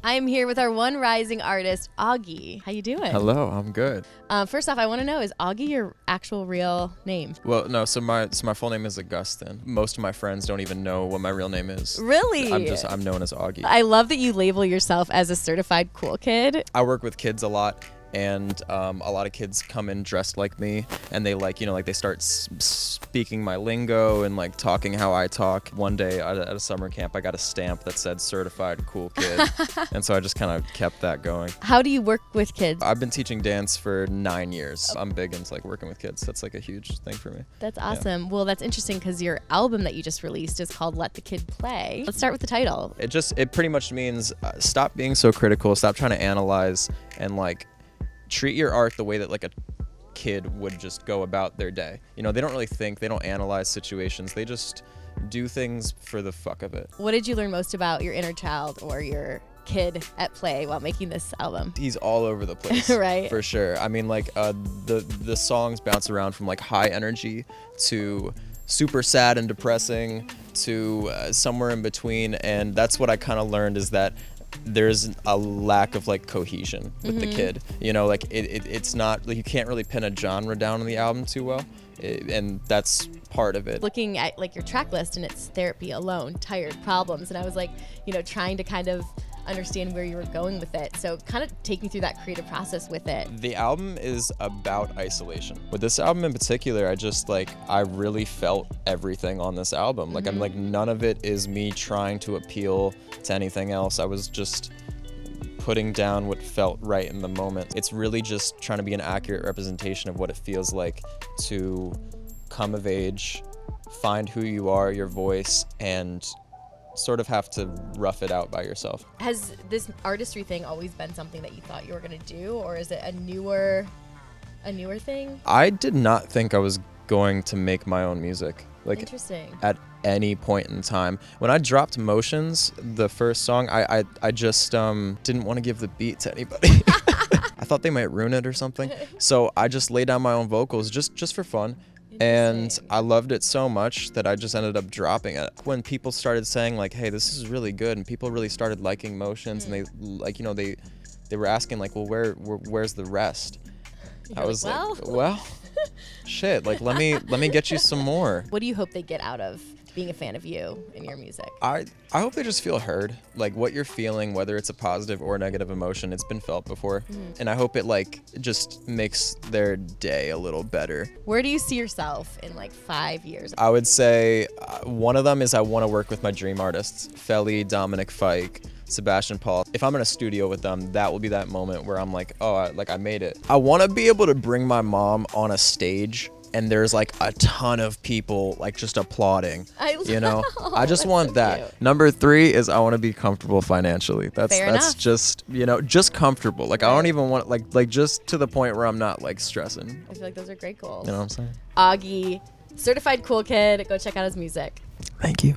I am here with our OneRising Artist Augy. How you doing? Hello, I'm good. First off, I want to know, is Augy your actual real name? Well, no, so my full name is Augustin. Most of my friends don't even know what my real name is. Really? I'm known as Augy. I love that you label yourself as a certified cool kid. I work with kids a lot, and a lot of kids come in dressed like me, and they they start speaking my lingo and like talking how I talk. One day at a summer camp, I got a stamp that said certified cool kid, and so I just kind of kept that going. How do you work with kids? I've been teaching dance for 9 years. I'm big into like working with kids. That's like a huge thing for me. That's awesome. Yeah. Well, that's interesting because your album that you just released is called Let the Kid Play. Let's start with the title. It pretty much means stop being so critical, stop trying to analyze, and like treat your art the way that like a kid would just go about their day. You know, they don't really think, they don't analyze situations, they just do things for the fuck of it. What did you learn most about your inner child or your kid at play while making this album? He's all over the place. Right. For sure. I mean, like the songs bounce around from like high energy to super sad and depressing to somewhere in between, and that's what I kind of learned, is that there's a lack of like cohesion with the kid. You know, like it's not like you can't really pin a genre down on the album too well, and that's part of it. Looking at like your track list, and it's therapy, alone, tired, problems, and I was like, you know, trying to kind of understand where you were going with it. So kind of take me through that creative process with it. The album is about isolation. With this album in particular, I really felt everything on this album. Like I'm like, none of it is me trying to appeal to anything else. I was just putting down what felt right in the moment. It's really just trying to be an accurate representation of what it feels like to come of age, find who you are, your voice, and sort of have to rough it out by yourself. Has this artistry thing always been something that you thought you were going to do, or is it a newer thing? I did not think I was going to make my own music. Like, interesting. At any point in time. When I dropped Motions, the first song, I just didn't want to give the beat to anybody. I thought they might ruin it or something. So I just laid down my own vocals just for fun. And I loved it so much that I just ended up dropping it. When people started saying like, hey, this is really good, and people really started liking Motions, and they like, you know, they were asking like, well, where's the rest? You're like, well, shit, like let me get you some more. What do you hope they get out of being a fan of you and your music? I hope they just feel heard. Like what you're feeling, whether it's a positive or negative emotion, it's been felt before. And I hope it like just makes their day a little better. Where do you see yourself in like 5 years? I would say one of them is I want to work with my dream artists, Felly, Dominic Fike, Sebastian Paul. If I'm in a studio with them, that will be that moment where I'm like, oh, I made it. I want to be able to bring my mom on a stage and there's like a ton of people like just applauding. You know, I just want that. Cute. Number 3 is I want to be comfortable financially. That's just, you know, just comfortable. Like I don't even want like just to the point where I'm not like stressing. I feel like those are great goals. You know what I'm saying? Augy, certified cool kid. Go check out his music. Thank you.